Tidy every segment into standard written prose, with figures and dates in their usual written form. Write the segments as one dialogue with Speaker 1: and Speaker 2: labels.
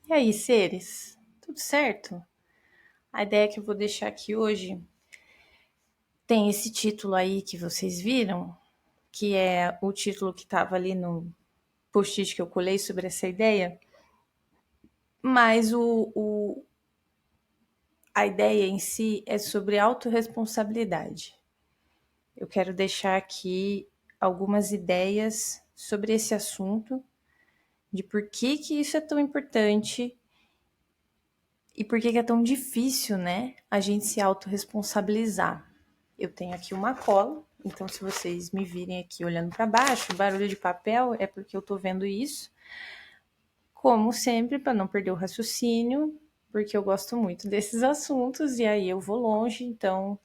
Speaker 1: E aí, seres? Tudo certo? A ideia que eu vou deixar aqui hoje tem esse título aí que vocês viram, que é o título que estava ali no post-it que eu colei sobre essa ideia, mas a ideia em si é sobre autorresponsabilidade. Eu quero deixar aqui algumas ideias sobre esse assunto, de por que isso é tão importante e por que é tão difícil, né, a gente se autorresponsabilizar. Eu tenho aqui uma cola, então se vocês me virem aqui olhando para baixo, barulho de papel é porque eu tô vendo isso. Como sempre, para não perder o raciocínio, porque eu gosto muito desses assuntos e aí eu vou longe, então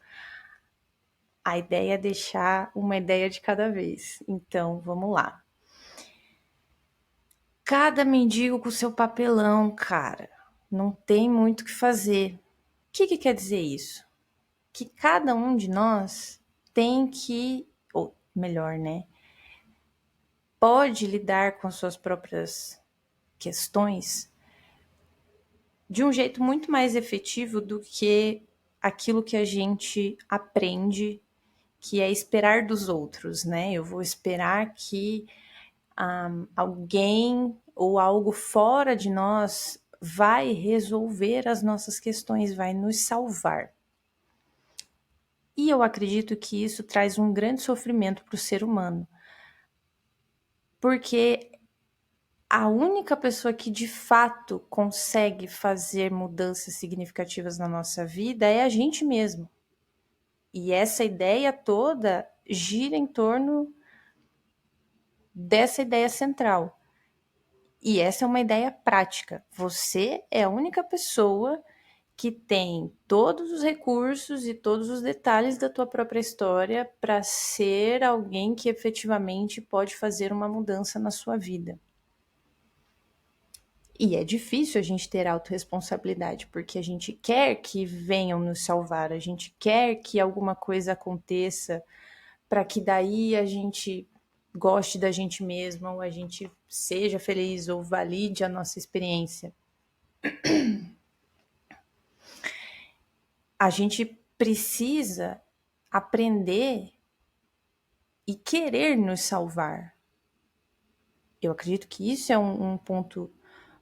Speaker 1: a ideia é deixar uma ideia de cada vez. Então, vamos lá. Cada mendigo com seu papelão, cara. Não tem muito o que fazer. O que quer dizer isso? Que cada um de nós tem que, ou melhor, né? Pode lidar com as suas próprias questões de um jeito muito mais efetivo do que aquilo que a gente aprende, que é esperar dos outros, né? Eu vou esperar que alguém ou algo fora de nós vai resolver as nossas questões, vai nos salvar. E eu acredito que isso traz um grande sofrimento para o ser humano, porque a única pessoa que de fato consegue fazer mudanças significativas na nossa vida é a gente mesmo. E essa ideia toda gira em torno dessa ideia central. E essa é uma ideia prática. Você é a única pessoa que tem todos os recursos e todos os detalhes da tua própria história para ser alguém que efetivamente pode fazer uma mudança na sua vida. E é difícil a gente ter autorresponsabilidade, porque a gente quer que venham nos salvar, a gente quer que alguma coisa aconteça para que daí a gente goste da gente mesma, ou a gente seja feliz, ou valide a nossa experiência. A gente precisa aprender e querer nos salvar. Eu acredito que isso é um ponto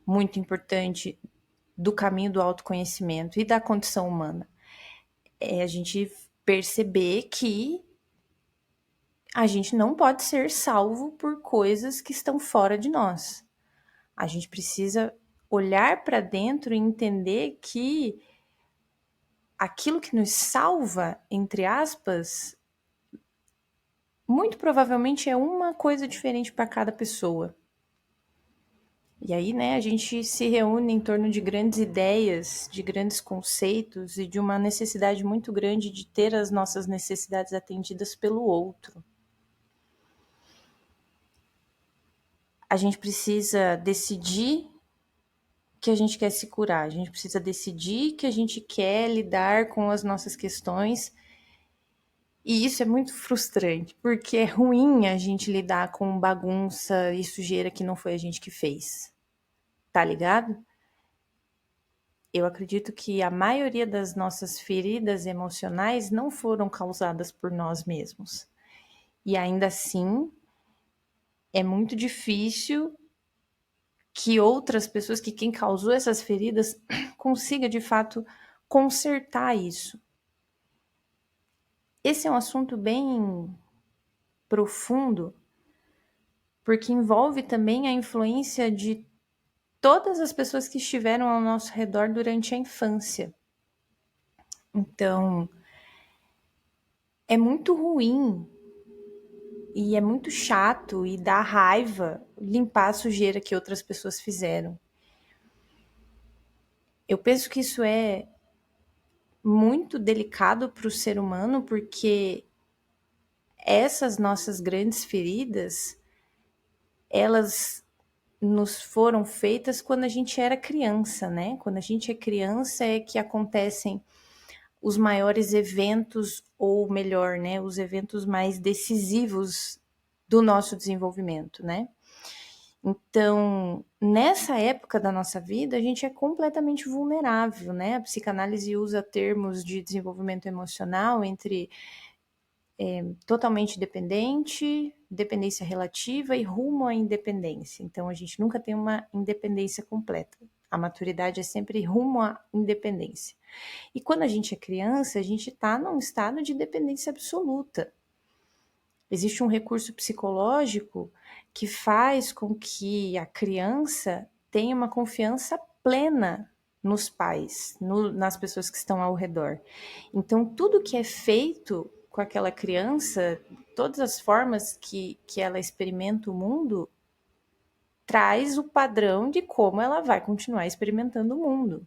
Speaker 1: muito importante do caminho do autoconhecimento e da condição humana. É a gente perceber que a gente não pode ser salvo por coisas que estão fora de nós. A gente precisa olhar para dentro e entender que aquilo que nos salva, entre aspas, muito provavelmente é uma coisa diferente para cada pessoa. E aí, né, a gente se reúne em torno de grandes ideias, de grandes conceitos e de uma necessidade muito grande de ter as nossas necessidades atendidas pelo outro. A gente precisa decidir que a gente quer se curar, a gente precisa decidir que a gente quer lidar com as nossas questões. E isso é muito frustrante, porque é ruim a gente lidar com bagunça e sujeira que não foi a gente que fez. Tá ligado? Eu acredito que a maioria das nossas feridas emocionais não foram causadas por nós mesmos. E ainda assim, é muito difícil que outras pessoas, que quem causou essas feridas, consiga de fato consertar isso. Esse é um assunto bem profundo, porque envolve também a influência de todas as pessoas que estiveram ao nosso redor durante a infância. Então, é muito ruim e é muito chato e dá raiva limpar a sujeira que outras pessoas fizeram. Eu penso que isso é muito delicado para o ser humano, porque essas nossas grandes feridas, elas nos foram feitas quando a gente era criança, né? Quando a gente é criança é que acontecem os maiores eventos, ou melhor, né, os eventos mais decisivos do nosso desenvolvimento, né? Então, nessa época da nossa vida, a gente é completamente vulnerável, né? A psicanálise usa termos de desenvolvimento emocional entre totalmente dependente, dependência relativa e rumo à independência. Então, a gente nunca tem uma independência completa. A maturidade é sempre rumo à independência. E quando a gente é criança, a gente está num estado de dependência absoluta. Existe um recurso psicológico que faz com que a criança tenha uma confiança plena nos pais, nas pessoas que estão ao redor. Então, tudo que é feito com aquela criança, todas as formas que ela experimenta o mundo, traz o padrão de como ela vai continuar experimentando o mundo.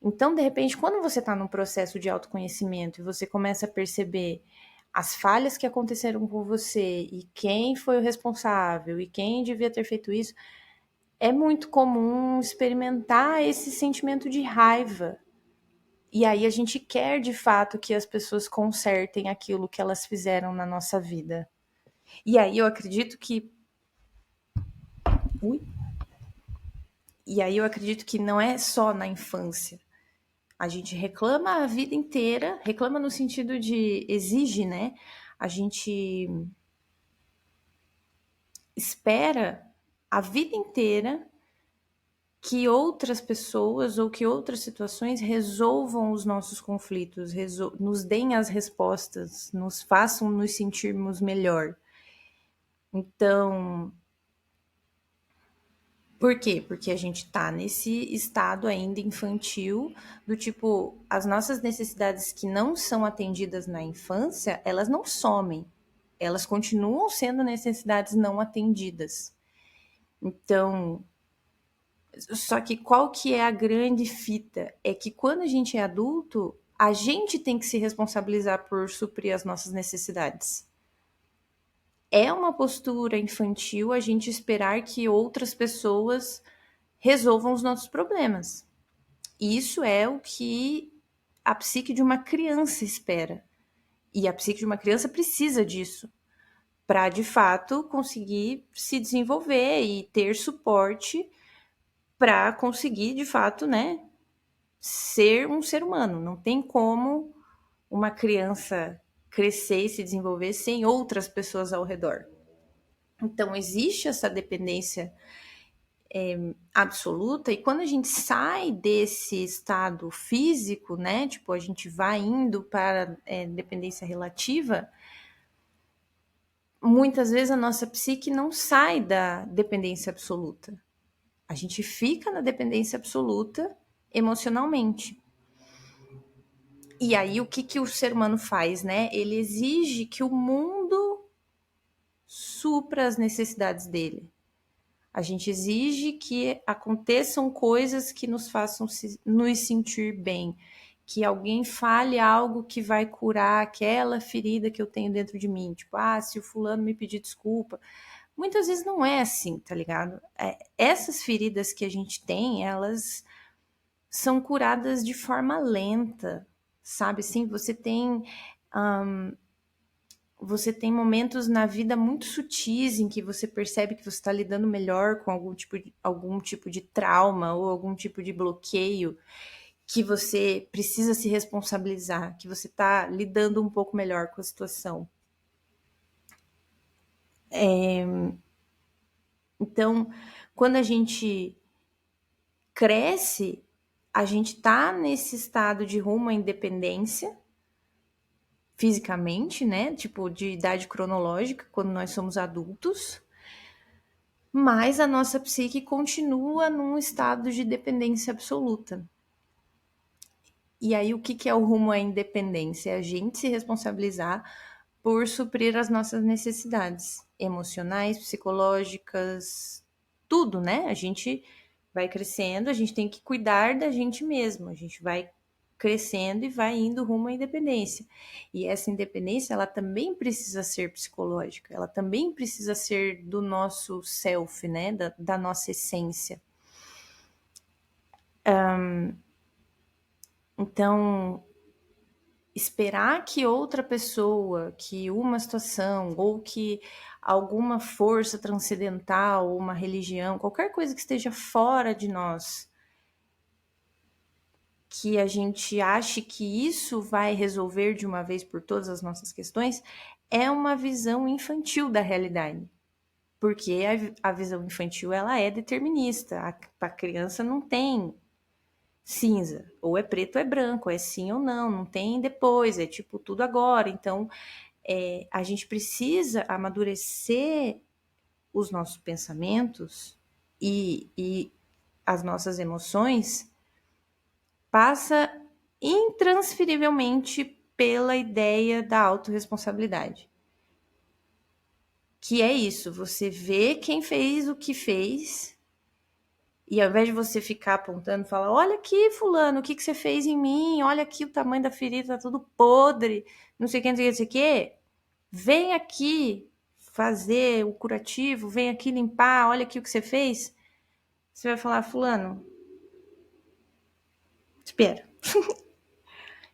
Speaker 1: Então, de repente, quando você está num processo de autoconhecimento e você começa a perceber as falhas que aconteceram com você e quem foi o responsável e quem devia ter feito isso, é muito comum experimentar esse sentimento de raiva. E aí a gente quer de fato que as pessoas consertem aquilo que elas fizeram na nossa vida. E aí eu acredito que. Ui. E aí eu acredito que não é só na infância. A gente reclama a vida inteira, reclama no sentido de exige, né? A gente espera a vida inteira que outras pessoas ou que outras situações resolvam os nossos conflitos, nos deem as respostas, nos façam nos sentirmos melhor. Então, por quê? Porque a gente tá nesse estado ainda infantil, do tipo, as nossas necessidades que não são atendidas na infância, elas não somem. Elas continuam sendo necessidades não atendidas. Então, só que qual que é a grande fita? É que quando a gente é adulto, a gente tem que se responsabilizar por suprir as nossas necessidades. É uma postura infantil a gente esperar que outras pessoas resolvam os nossos problemas. Isso é o que a psique de uma criança espera. E a psique de uma criança precisa disso para, de fato, conseguir se desenvolver e ter suporte para conseguir, de fato, né, ser um ser humano. Não tem como uma criança crescer e se desenvolver sem outras pessoas ao redor. Então, existe essa dependência absoluta, e quando a gente sai desse estado físico, né, tipo, a gente vai indo para dependência relativa, muitas vezes a nossa psique não sai da dependência absoluta. A gente fica na dependência absoluta emocionalmente. E aí, o que o ser humano faz, né? Ele exige que o mundo supra as necessidades dele. A gente exige que aconteçam coisas que nos façam nos sentir bem, que alguém fale algo que vai curar aquela ferida que eu tenho dentro de mim. Tipo, se o fulano me pedir desculpa. Muitas vezes não é assim, tá ligado? Essas feridas que a gente tem, elas são curadas de forma lenta, sabe? Sim, você tem momentos na vida muito sutis em que você percebe que você está lidando melhor com algum tipo de trauma ou algum tipo de bloqueio que você precisa se responsabilizar, que você está lidando um pouco melhor com a situação. Então, quando a gente cresce, a gente está nesse estado de rumo à independência, fisicamente, né? Tipo, de idade cronológica, quando nós somos adultos. Mas a nossa psique continua num estado de dependência absoluta. E aí, o que é o rumo à independência? É a gente se responsabilizar por suprir as nossas necessidades emocionais, psicológicas, tudo, né? A gente vai crescendo, a gente tem que cuidar da gente mesmo, a gente vai crescendo e vai indo rumo à independência. E essa independência, ela também precisa ser psicológica, ela também precisa ser do nosso self, né? Da nossa essência. Então, esperar que outra pessoa, que uma situação, ou que alguma força transcendental, uma religião, qualquer coisa que esteja fora de nós, que a gente ache que isso vai resolver de uma vez por todas as nossas questões, é uma visão infantil da realidade. Porque a visão infantil ela é determinista. A criança não tem cinza. Ou é preto ou é branco, é sim ou não, não tem depois, é tipo tudo agora. Então, a gente precisa amadurecer os nossos pensamentos e as nossas emoções passa intransferivelmente pela ideia da autorresponsabilidade. Que é isso, você vê quem fez o que fez e ao invés de você ficar apontando, falar, olha aqui, fulano, o que você fez em mim? Olha aqui o tamanho da ferida, tá tudo podre, não sei o que, não sei o que, não sei o que. Vem aqui fazer o curativo, vem aqui limpar, olha aqui o que você fez. Você vai falar, fulano, espera.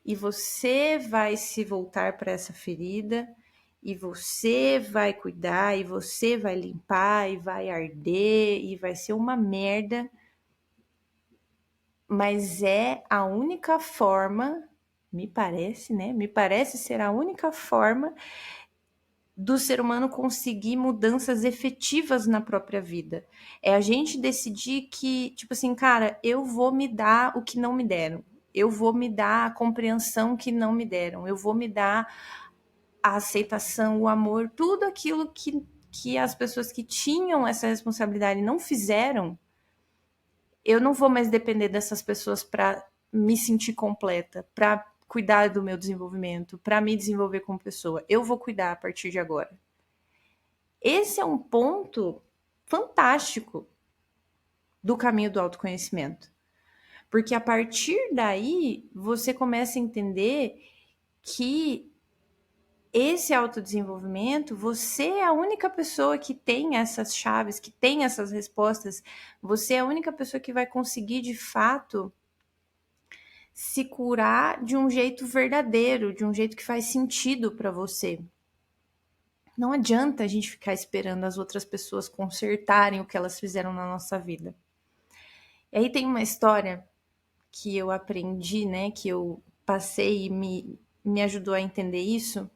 Speaker 1: E você vai se voltar para essa ferida, e você vai cuidar, e você vai limpar, e vai arder, e vai ser uma merda. Mas é a única forma, me parece, né? Me parece ser a única forma do ser humano conseguir mudanças efetivas na própria vida. É a gente decidir que, tipo assim, cara, eu vou me dar o que não me deram. Eu vou me dar a compreensão que não me deram. Eu vou me dar a aceitação, o amor, tudo aquilo que as pessoas que tinham essa responsabilidade não fizeram. Eu não vou mais depender dessas pessoas para me sentir completa, para cuidar do meu desenvolvimento, para me desenvolver como pessoa. Eu vou cuidar a partir de agora. Esse é um ponto fantástico do caminho do autoconhecimento. Porque a partir daí, você começa a entender que esse autodesenvolvimento, você é a única pessoa que tem essas chaves, que tem essas respostas. Você é a única pessoa que vai conseguir, de fato, se curar de um jeito verdadeiro, de um jeito que faz sentido para você. Não adianta a gente ficar esperando as outras pessoas consertarem o que elas fizeram na nossa vida. E aí tem uma história que eu aprendi, né, que eu passei e me ajudou a entender isso,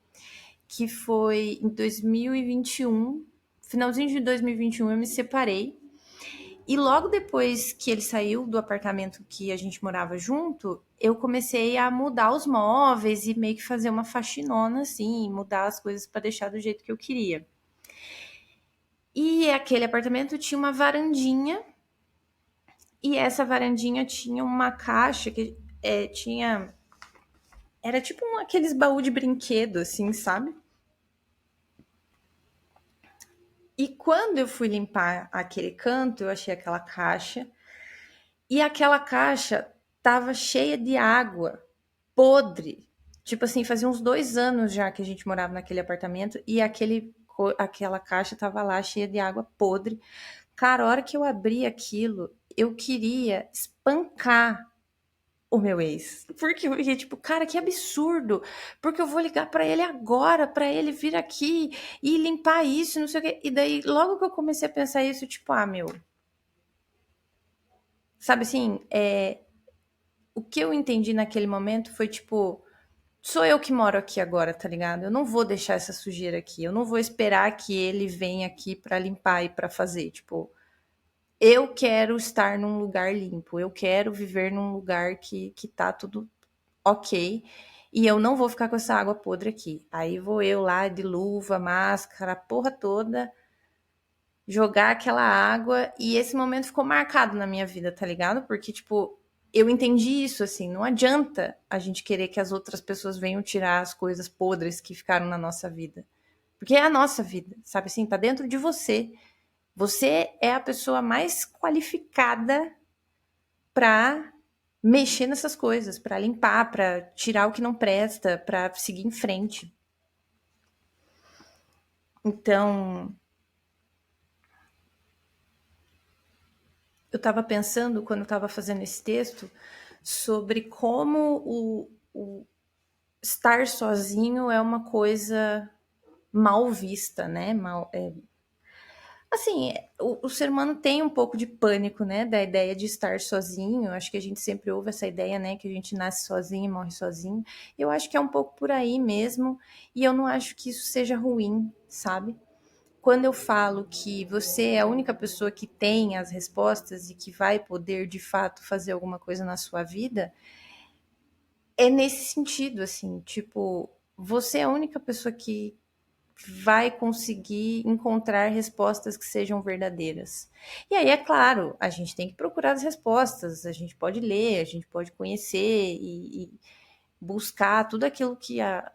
Speaker 1: que foi em 2021, finalzinho de 2021 eu me separei. E logo depois que ele saiu do apartamento que a gente morava junto, eu comecei a mudar os móveis e meio que fazer uma faxinona, assim, mudar as coisas para deixar do jeito que eu queria. E aquele apartamento tinha uma varandinha, e essa varandinha tinha uma caixa que tinha. Era tipo aqueles baús de brinquedo, assim, sabe? E quando eu fui limpar aquele canto, eu achei aquela caixa. E aquela caixa tava cheia de água podre. Tipo assim, fazia uns 2 anos já que a gente morava naquele apartamento e aquela caixa tava lá cheia de água podre. Cara, a hora que eu abri aquilo, eu queria espancar o meu ex. Porque eu fiquei tipo, cara, que absurdo. Porque eu vou ligar pra ele agora, pra ele vir aqui e limpar isso, não sei o quê. E daí, logo que eu comecei a pensar isso, tipo, meu. Sabe assim, o que eu entendi naquele momento foi tipo, sou eu que moro aqui agora, tá ligado? Eu não vou deixar essa sujeira aqui. Eu não vou esperar que ele venha aqui pra limpar e pra fazer. Tipo, eu quero estar num lugar limpo. Eu quero viver num lugar que tá tudo ok. E eu não vou ficar com essa água podre aqui. Aí vou eu lá de luva, máscara, a porra toda, jogar aquela água. E esse momento ficou marcado na minha vida, tá ligado? Porque, tipo, eu entendi isso, assim. Não adianta a gente querer que as outras pessoas venham tirar as coisas podres que ficaram na nossa vida. Porque é a nossa vida, sabe assim? Tá dentro de você. Você é a pessoa mais qualificada para mexer nessas coisas, para limpar, para tirar o que não presta, para seguir em frente. Então, eu estava pensando, quando eu estava fazendo esse texto, sobre como o estar sozinho é uma coisa mal vista, né? Assim, o ser humano tem um pouco de pânico, né? Da ideia de estar sozinho. Acho que a gente sempre ouve essa ideia, né? Que a gente nasce sozinho e morre sozinho. Eu acho que é um pouco por aí mesmo. E eu não acho que isso seja ruim, sabe? Quando eu falo que você é a única pessoa que tem as respostas e que vai poder de fato fazer alguma coisa na sua vida, é nesse sentido, assim, tipo, você é a única pessoa que vai conseguir encontrar respostas que sejam verdadeiras. E aí, é claro, a gente tem que procurar as respostas, a gente pode ler, a gente pode conhecer e buscar tudo aquilo que a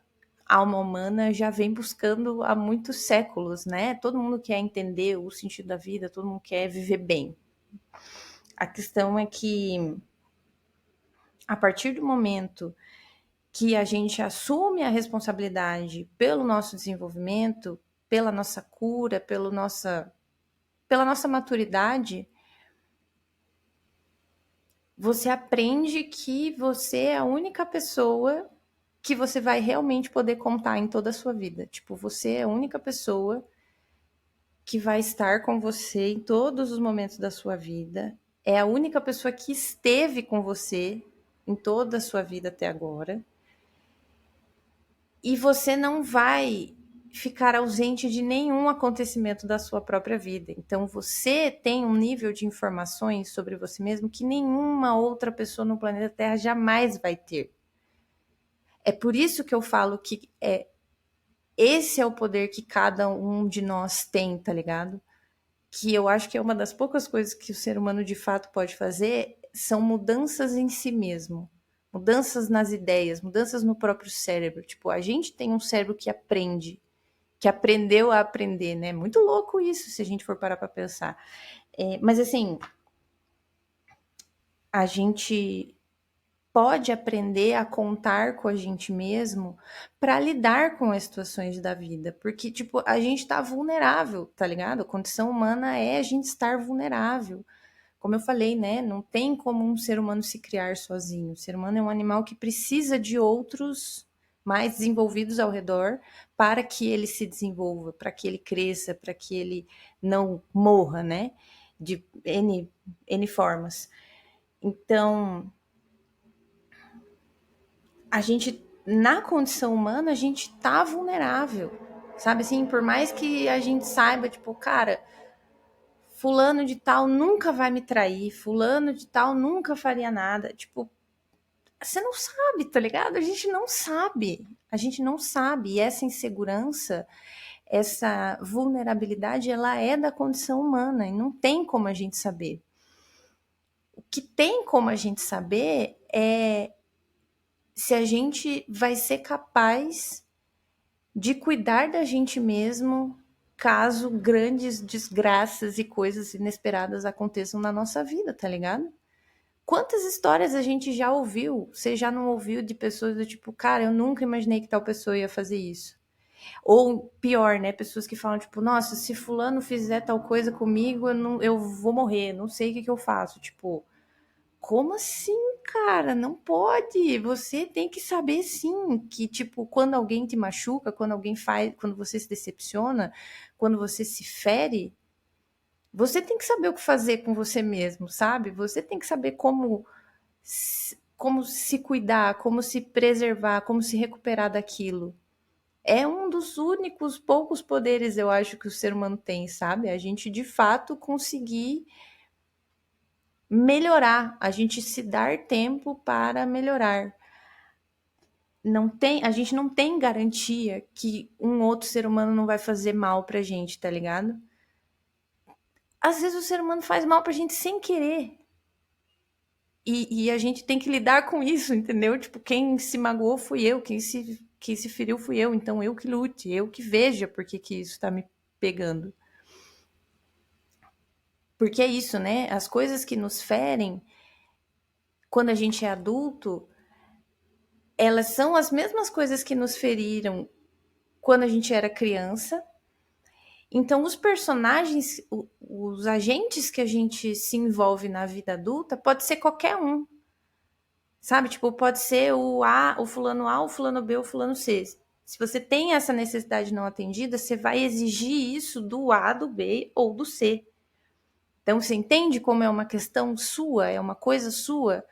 Speaker 1: alma humana já vem buscando há muitos séculos, né? Todo mundo quer entender o sentido da vida, todo mundo quer viver bem. A questão é que, a partir do momento que a gente assume a responsabilidade pelo nosso desenvolvimento, pela nossa cura, pela nossa maturidade, você aprende que você é a única pessoa que você vai realmente poder contar em toda a sua vida. Tipo, você é a única pessoa que vai estar com você em todos os momentos da sua vida. É a única pessoa que esteve com você em toda a sua vida até agora. E você não vai ficar ausente de nenhum acontecimento da sua própria vida. Então você tem um nível de informações sobre você mesmo que nenhuma outra pessoa no planeta Terra jamais vai ter. É por isso que eu falo que esse é o poder que cada um de nós tem, tá ligado? Que eu acho que é uma das poucas coisas que o ser humano de fato pode fazer, são mudanças em si mesmo. Mudanças nas ideias, mudanças no próprio cérebro. Tipo, a gente tem um cérebro que aprende, que aprendeu a aprender, né? Muito louco isso, se a gente for parar para pensar. Mas assim, a gente pode aprender a contar com a gente mesmo para lidar com as situações da vida, porque tipo, a gente tá vulnerável, tá ligado? A condição humana é a gente estar vulnerável. Como eu falei, né? Não tem como um ser humano se criar sozinho. O ser humano é um animal que precisa de outros mais desenvolvidos ao redor para que ele se desenvolva, para que ele cresça, para que ele não morra, né? De N formas. Então, a gente, na condição humana, a gente tá vulnerável. Sabe assim, por mais que a gente saiba, tipo, cara, fulano de tal nunca vai me trair, fulano de tal nunca faria nada. Tipo, você não sabe, tá ligado? A gente não sabe. A gente não sabe. E essa insegurança, essa vulnerabilidade, ela é da condição humana e não tem como a gente saber. O que tem como a gente saber é se a gente vai ser capaz de cuidar da gente mesmo caso grandes desgraças e coisas inesperadas aconteçam na nossa vida, tá ligado? Quantas histórias a gente já ouviu? Você já não ouviu de pessoas do tipo, cara, eu nunca imaginei que tal pessoa ia fazer isso. Ou pior, né? Pessoas que falam, tipo, nossa, se fulano fizer tal coisa comigo, eu vou morrer, não sei o que eu faço. Tipo, como assim, cara? Não pode. Você tem que saber sim que, tipo, quando alguém te machuca, quando alguém faz, quando você se decepciona, quando você se fere, você tem que saber o que fazer com você mesmo, sabe? Você tem que saber como se cuidar, como se preservar, como se recuperar daquilo. É um dos únicos poucos poderes, eu acho, que o ser humano tem, sabe? A gente de fato conseguir melhorar, a gente se dar tempo para melhorar. Não tem, a gente não tem garantia que um outro ser humano não vai fazer mal pra gente, tá ligado? Às vezes o ser humano faz mal pra gente sem querer. E a gente tem que lidar com isso, entendeu? Tipo, quem se magoou fui eu, quem se feriu fui eu, então eu que lute, eu que veja porque que isso tá me pegando. Porque é isso, né? As coisas que nos ferem quando a gente é adulto, elas são as mesmas coisas que nos feriram quando a gente era criança. Então, os personagens, os agentes que a gente se envolve na vida adulta, pode ser qualquer um. Sabe? Tipo, pode ser o A, o fulano A, o fulano B, o fulano C. Se você tem essa necessidade não atendida, você vai exigir isso do A, do B ou do C. Então, você entende como é uma questão sua, é uma coisa sua?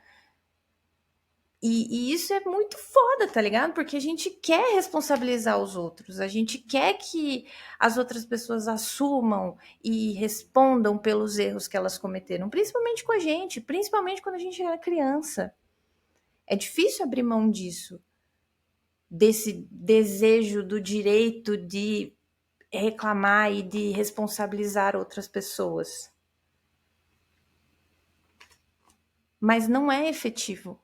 Speaker 1: E isso é muito foda, tá ligado? Porque a gente quer responsabilizar os outros, a gente quer que as outras pessoas assumam e respondam pelos erros que elas cometeram, principalmente com a gente, principalmente quando a gente era criança. É difícil abrir mão disso, desse desejo do direito de reclamar e de responsabilizar outras pessoas. Mas não é efetivo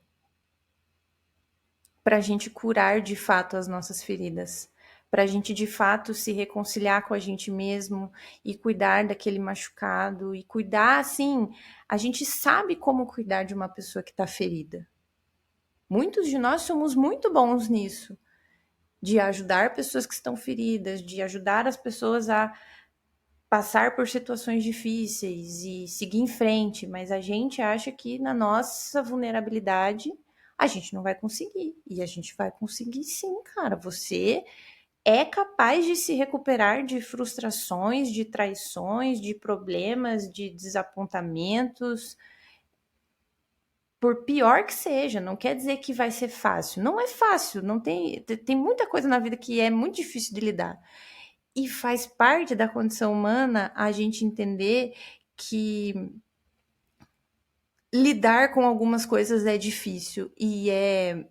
Speaker 1: para a gente curar de fato as nossas feridas, para a gente de fato se reconciliar com a gente mesmo e cuidar daquele machucado e cuidar assim. A gente sabe como cuidar de uma pessoa que está ferida. Muitos de nós somos muito bons nisso, de ajudar pessoas que estão feridas, de ajudar as pessoas a passar por situações difíceis e seguir em frente, mas a gente acha que na nossa vulnerabilidade a gente não vai conseguir. E a gente vai conseguir sim, cara. Você é capaz de se recuperar de frustrações, de traições, de problemas, de desapontamentos. Por pior que seja, não quer dizer que vai ser fácil. Não é fácil, não tem muita coisa na vida que é muito difícil de lidar. E faz parte da condição humana a gente entender que lidar com algumas coisas é difícil e é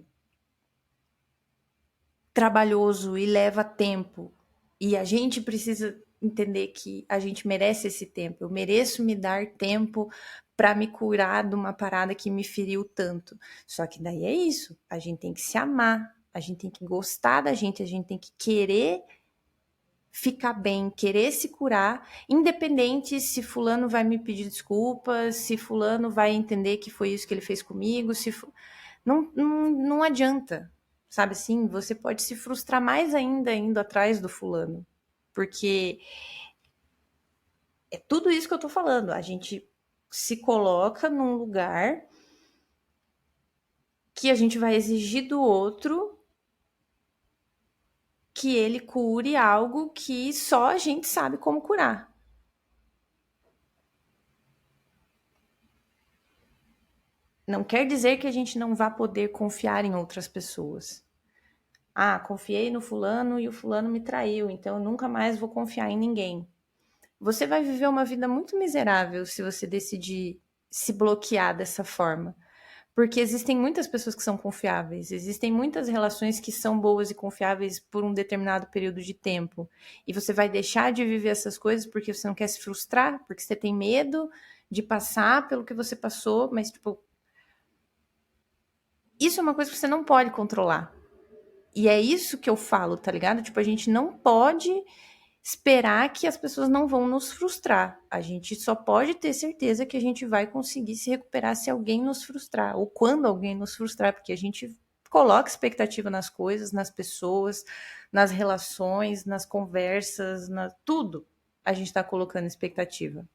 Speaker 1: trabalhoso e leva tempo. E a gente precisa entender que a gente merece esse tempo. Eu mereço me dar tempo para me curar de uma parada que me feriu tanto. Só que daí é isso, a gente tem que se amar, a gente tem que gostar da gente, a gente tem que querer ficar bem, querer se curar, independente se fulano vai me pedir desculpas, se fulano vai entender que foi isso que ele fez comigo, não adianta, sabe assim? Você pode se frustrar mais ainda indo atrás do fulano, porque é tudo isso que eu tô falando, a gente se coloca num lugar que a gente vai exigir do outro que ele cure algo que só a gente sabe como curar. Não quer dizer que a gente não vá poder confiar em outras pessoas. Ah, confiei no fulano e o fulano me traiu, então eu nunca mais vou confiar em ninguém. Você vai viver uma vida muito miserável se você decidir se bloquear dessa forma. Porque existem muitas pessoas que são confiáveis, existem muitas relações que são boas e confiáveis por um determinado período de tempo. E você vai deixar de viver essas coisas porque você não quer se frustrar, porque você tem medo de passar pelo que você passou, mas, tipo, isso é uma coisa que você não pode controlar. E é isso que eu falo, tá ligado? Tipo, a gente não pode esperar que as pessoas não vão nos frustrar. A gente só pode ter certeza que a gente vai conseguir se recuperar se alguém nos frustrar, ou quando alguém nos frustrar, porque a gente coloca expectativa nas coisas, nas pessoas, nas relações, nas conversas, tudo. A gente está colocando expectativa.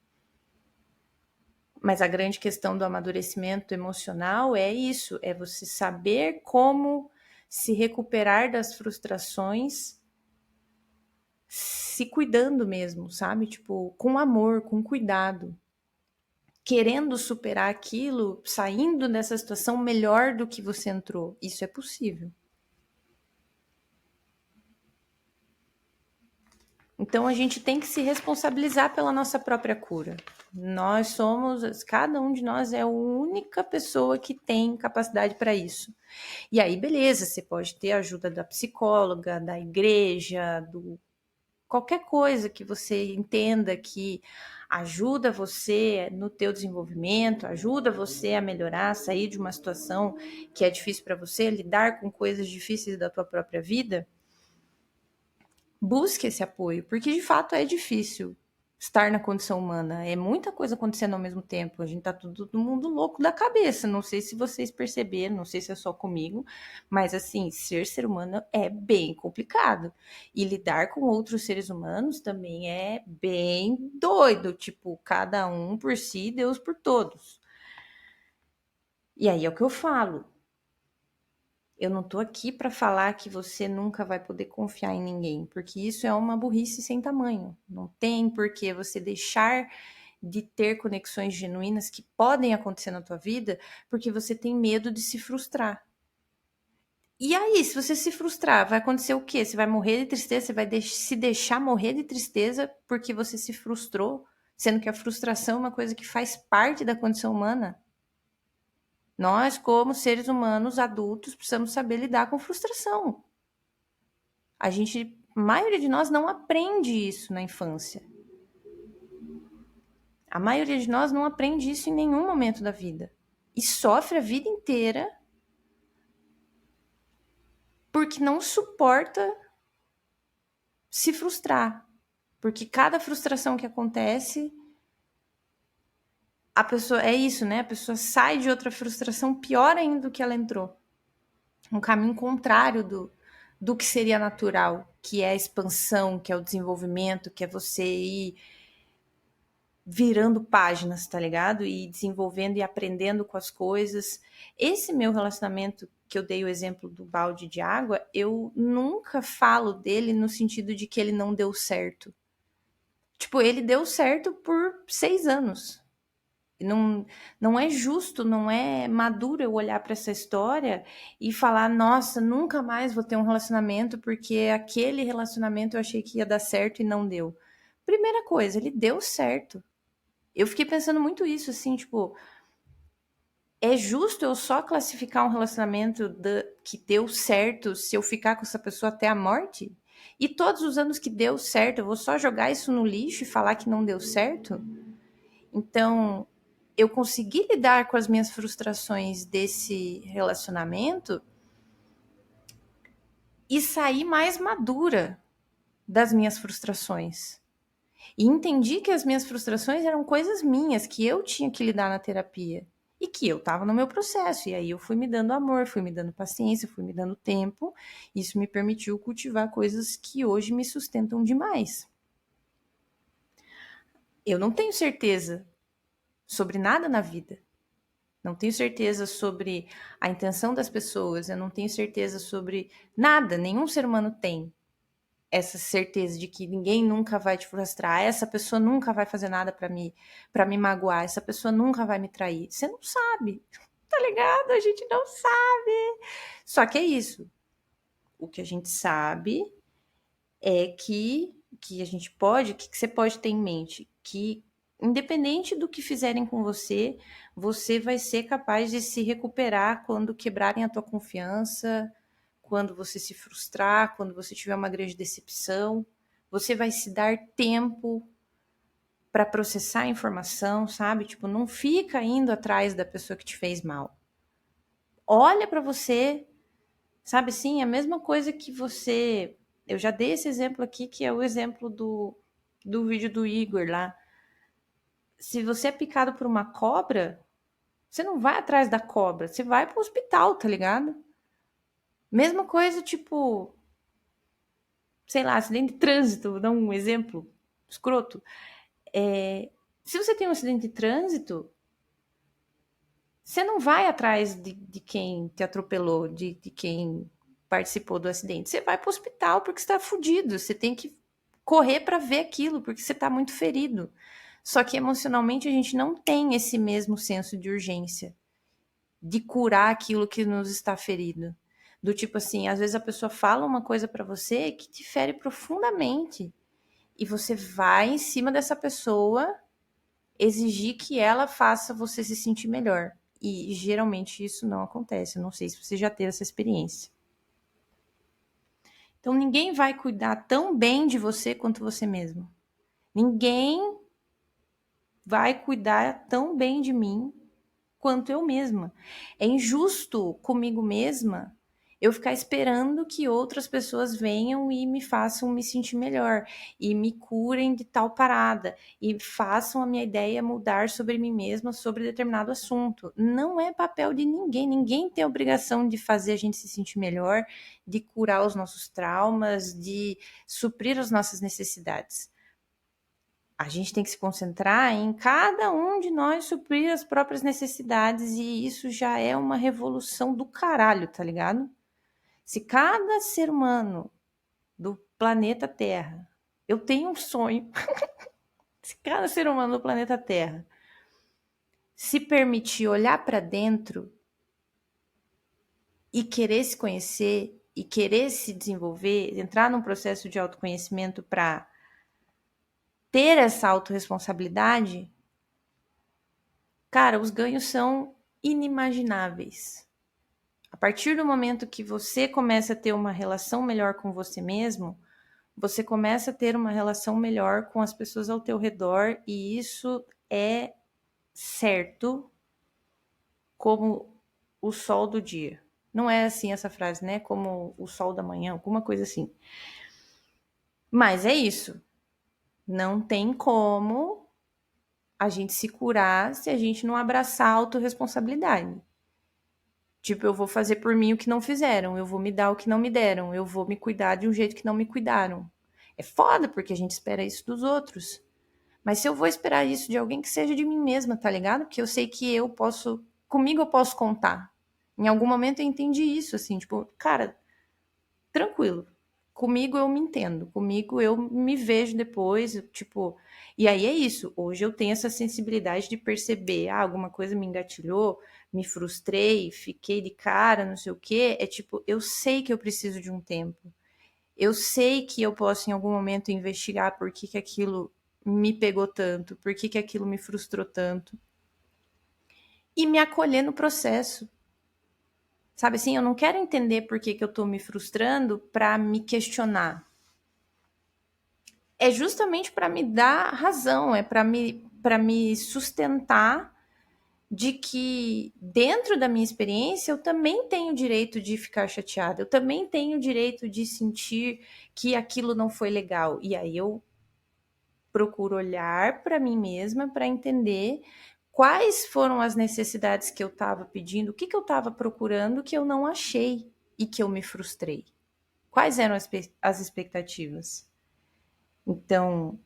Speaker 1: Mas a grande questão do amadurecimento emocional é isso, é você saber como se recuperar das frustrações se cuidando mesmo, sabe? Tipo, com amor, com cuidado. Querendo superar aquilo, saindo dessa situação melhor do que você entrou. Isso é possível. Então a gente tem que se responsabilizar pela nossa própria cura. Nós somos, cada um de nós é a única pessoa que tem capacidade para isso. E aí, beleza, você pode ter a ajuda da psicóloga, da igreja, do qualquer coisa que você entenda que ajuda você no teu desenvolvimento, ajuda você a melhorar, a sair de uma situação que é difícil para você, lidar com coisas difíceis da tua própria vida, busque esse apoio, porque de fato é difícil estar na condição humana. É muita coisa acontecendo ao mesmo tempo. A gente tá todo mundo louco da cabeça. Não sei se vocês perceberam, não sei se é só comigo, mas assim, ser humano é bem complicado. E lidar com outros seres humanos também é bem doido. Tipo, cada um por si, Deus por todos. E aí é o que eu falo. Eu não tô aqui para falar que você nunca vai poder confiar em ninguém, porque isso é uma burrice sem tamanho. Não tem por que você deixar de ter conexões genuínas que podem acontecer na tua vida, porque você tem medo de se frustrar. E aí, se você se frustrar, vai acontecer o quê? Você vai morrer de tristeza, você vai se deixar morrer de tristeza porque você se frustrou, sendo que a frustração é uma coisa que faz parte da condição humana. Nós, como seres humanos adultos, precisamos saber lidar com frustração. A maioria de nós não aprende isso na infância. A maioria de nós não aprende isso em nenhum momento da vida. E sofre a vida inteira porque não suporta se frustrar. Porque cada frustração que acontece, a pessoa, é isso, né? A pessoa sai de outra frustração pior ainda do que ela entrou. Um caminho contrário do que seria natural, que é a expansão, que é o desenvolvimento, que é você ir virando páginas, tá ligado? E desenvolvendo e aprendendo com as coisas. Esse meu relacionamento, que eu dei o exemplo do balde de água, eu nunca falo dele no sentido de que ele não deu certo. Tipo, ele deu certo por 6 anos. Não é justo, não é maduro eu olhar para essa história e falar, nossa, nunca mais vou ter um relacionamento porque aquele relacionamento eu achei que ia dar certo e não deu. Primeira coisa, ele deu certo. Eu fiquei pensando muito isso, assim, tipo, é justo eu só classificar um relacionamento que deu certo se eu ficar com essa pessoa até a morte? E todos os anos que deu certo, eu vou só jogar isso no lixo e falar que não deu certo? Então, eu consegui lidar com as minhas frustrações desse relacionamento e sair mais madura das minhas frustrações. E entendi que as minhas frustrações eram coisas minhas, que eu tinha que lidar na terapia. E que eu estava no meu processo. E aí eu fui me dando amor, fui me dando paciência, fui me dando tempo. Isso me permitiu cultivar coisas que hoje me sustentam demais. Eu não tenho certeza sobre nada na vida. Não tenho certeza sobre a intenção das pessoas. Eu não tenho certeza sobre nada. Nenhum ser humano tem essa certeza de que ninguém nunca vai te frustrar, essa pessoa nunca vai fazer nada para me magoar, essa pessoa nunca vai me trair. Você não sabe, tá ligado? A gente não sabe. Só que é isso. O que a gente sabe é que a gente pode, que você pode ter em mente, que independente do que fizerem com você, você vai ser capaz de se recuperar quando quebrarem a tua confiança, quando você se frustrar, quando você tiver uma grande decepção, você vai se dar tempo para processar a informação, sabe? Tipo, não fica indo atrás da pessoa que te fez mal. Olha para você, sabe assim, a mesma coisa que você. Eu já dei esse exemplo aqui, que é o exemplo do vídeo do Igor lá. Se você é picado por uma cobra, você não vai atrás da cobra, você vai pro hospital, tá ligado? Mesma coisa, tipo, sei lá, acidente de trânsito, vou dar um exemplo escroto. Se você tem um acidente de trânsito, você não vai atrás de quem te atropelou, de quem participou do acidente. Você vai para o hospital porque você está fudido. Você tem que correr para ver aquilo porque você está muito ferido. Só que emocionalmente a gente não tem esse mesmo senso de urgência de curar aquilo que nos está ferido. Do tipo assim, às vezes a pessoa fala uma coisa para você que te fere profundamente e você vai em cima dessa pessoa exigir que ela faça você se sentir melhor. E geralmente isso não acontece. Eu não sei se você já teve essa experiência. Então ninguém vai cuidar tão bem de você quanto você mesmo. Ninguém vai cuidar tão bem de mim quanto eu mesma. É injusto comigo mesma eu ficar esperando que outras pessoas venham e me façam me sentir melhor e me curem de tal parada e façam a minha ideia mudar sobre mim mesma sobre determinado assunto. Não é papel de ninguém. Ninguém tem a obrigação de fazer a gente se sentir melhor, de curar os nossos traumas, de suprir as nossas necessidades. A gente tem que se concentrar em cada um de nós suprir as próprias necessidades e isso já é uma revolução do caralho, tá ligado? Se cada ser humano do planeta Terra, eu tenho um sonho, se cada ser humano do planeta Terra se permitir olhar para dentro e querer se conhecer e querer se desenvolver, entrar num processo de autoconhecimento para ter essa autorresponsabilidade, cara, os ganhos são inimagináveis. A partir do momento que você começa a ter uma relação melhor com você mesmo, você começa a ter uma relação melhor com as pessoas ao teu redor, e isso é certo como o sol do dia. Não é assim essa frase, né? Como o sol da manhã, alguma coisa assim. Mas é isso. Não tem como a gente se curar se a gente não abraçar a autorresponsabilidade. Tipo, eu vou fazer por mim o que não fizeram, eu vou me dar o que não me deram, eu vou me cuidar de um jeito que não me cuidaram. É foda porque a gente espera isso dos outros. Mas se eu vou esperar isso de alguém, que seja de mim mesma, tá ligado? Porque eu sei que eu posso, comigo eu posso contar. Em algum momento eu entendi isso, assim, tipo, cara, tranquilo. Comigo eu me entendo, comigo eu me vejo depois, tipo, e aí é isso. Hoje eu tenho essa sensibilidade de perceber, alguma coisa me engatilhou, me frustrei, fiquei de cara, não sei o quê. É tipo, eu sei que eu preciso de um tempo. Eu sei que eu posso em algum momento investigar por que que aquilo me pegou tanto, por que que aquilo me frustrou tanto e me acolher no processo. Sabe assim, eu não quero entender por que que eu tô me frustrando para me questionar. É justamente para me dar razão, é para me sustentar de que dentro da minha experiência eu também tenho direito de ficar chateada, eu também tenho direito de sentir que aquilo não foi legal. E aí eu procuro olhar para mim mesma para entender quais foram as necessidades que eu estava pedindo, o que, que eu estava procurando que eu não achei e que eu me frustrei. Quais eram as expectativas? Então,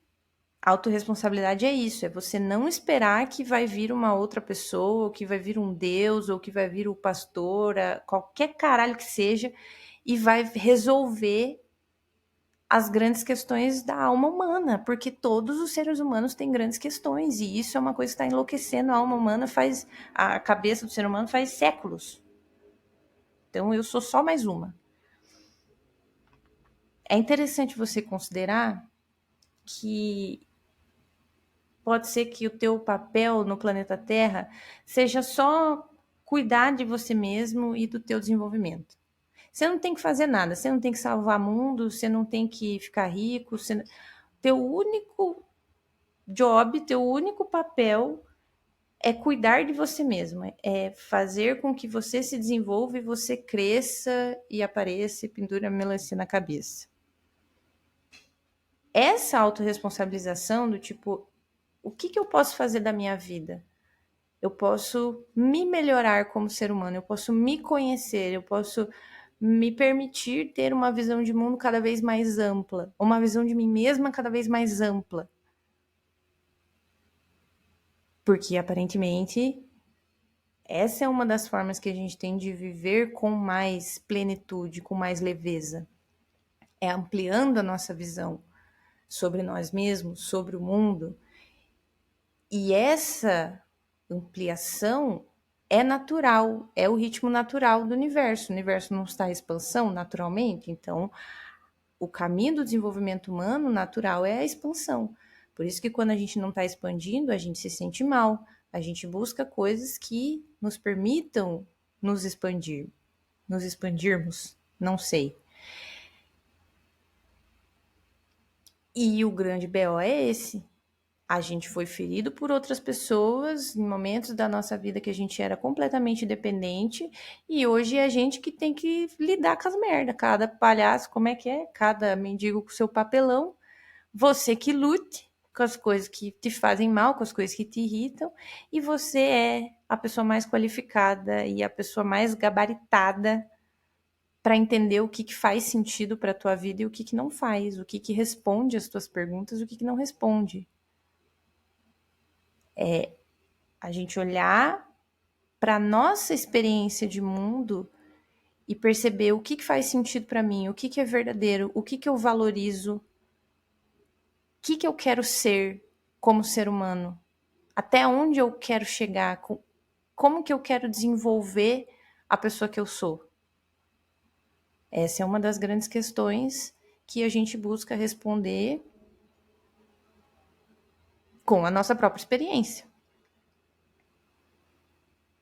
Speaker 1: autorresponsabilidade é isso, é você não esperar que vai vir uma outra pessoa, ou que vai vir um Deus, ou que vai vir o pastor, qualquer caralho que seja, e vai resolver as grandes questões da alma humana, porque todos os seres humanos têm grandes questões, e isso é uma coisa que está enlouquecendo a alma humana, a cabeça do ser humano faz séculos. Então eu sou só mais uma. É interessante você considerar que pode ser que o teu papel no planeta Terra seja só cuidar de você mesmo e do teu desenvolvimento. Você não tem que fazer nada, você não tem que salvar mundo, você não tem que ficar rico, teu único job, teu único papel é cuidar de você mesmo, é fazer com que você se desenvolva e você cresça e apareça e pendure a melancia na cabeça. Essa autorresponsabilização do tipo, o que, que eu posso fazer da minha vida? Eu posso me melhorar como ser humano, eu posso me conhecer, eu posso me permitir ter uma visão de mundo cada vez mais ampla, uma visão de mim mesma cada vez mais ampla. Porque aparentemente essa é uma das formas que a gente tem de viver com mais plenitude, com mais leveza. É ampliando a nossa visão sobre nós mesmos, sobre o mundo. E essa ampliação é natural, é o ritmo natural do universo. O universo não está em expansão naturalmente, então o caminho do desenvolvimento humano natural é a expansão. Por isso que quando a gente não está expandindo, a gente se sente mal. A gente busca coisas que nos permitam nos expandir, nos expandirmos, não sei. E o grande BO é esse. A gente foi ferido por outras pessoas em momentos da nossa vida que a gente era completamente dependente, e hoje é a gente que tem que lidar com as merdas. Cada palhaço, como é que é? Cada mendigo com seu papelão. Você que lute com as coisas que te fazem mal, com as coisas que te irritam, e você é a pessoa mais qualificada e a pessoa mais gabaritada para entender o que, que faz sentido para a tua vida e o que, que não faz, o que, que responde às tuas perguntas e o que, que não responde. A gente olhar para nossa experiência de mundo e perceber o que faz sentido para mim, o que é verdadeiro, o que eu valorizo, o que eu quero ser como ser humano, até onde eu quero chegar, como que eu quero desenvolver a pessoa que eu sou. Essa é uma das grandes questões que a gente busca responder com a nossa própria experiência.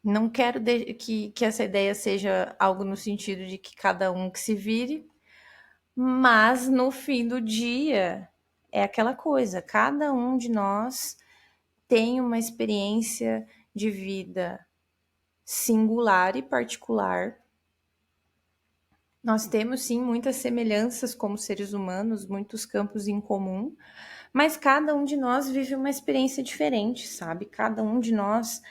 Speaker 1: Não quero que essa ideia seja algo no sentido de que cada um que se vire, mas no fim do dia é aquela coisa, cada um de nós tem uma experiência de vida singular e particular. Nós temos sim muitas semelhanças como seres humanos, muitos campos em comum, mas cada um de nós vive uma experiência diferente, sabe? Cada um de nós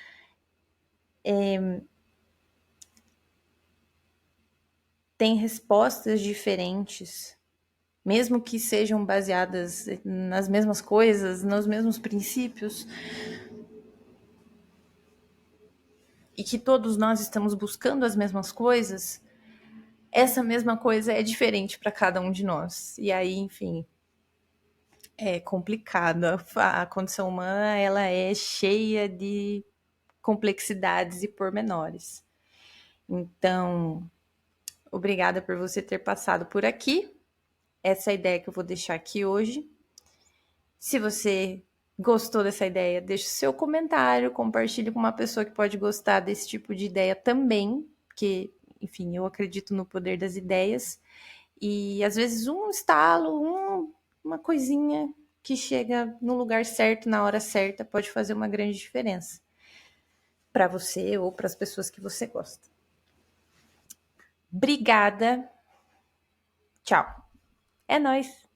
Speaker 1: tem respostas diferentes, mesmo que sejam baseadas nas mesmas coisas, nos mesmos princípios, e que todos nós estamos buscando as mesmas coisas, essa mesma coisa é diferente para cada um de nós. E aí, enfim, é complicada. A condição humana, ela é cheia de complexidades e pormenores. Então, obrigada por você ter passado por aqui. Essa é a ideia que eu vou deixar aqui hoje. Se você gostou dessa ideia, deixe o seu comentário, compartilhe com uma pessoa que pode gostar desse tipo de ideia também, porque, enfim, eu acredito no poder das ideias. E às vezes um estalo, uma coisinha que chega no lugar certo, na hora certa, pode fazer uma grande diferença para você ou para as pessoas que você gosta. Obrigada. Tchau. É nóis.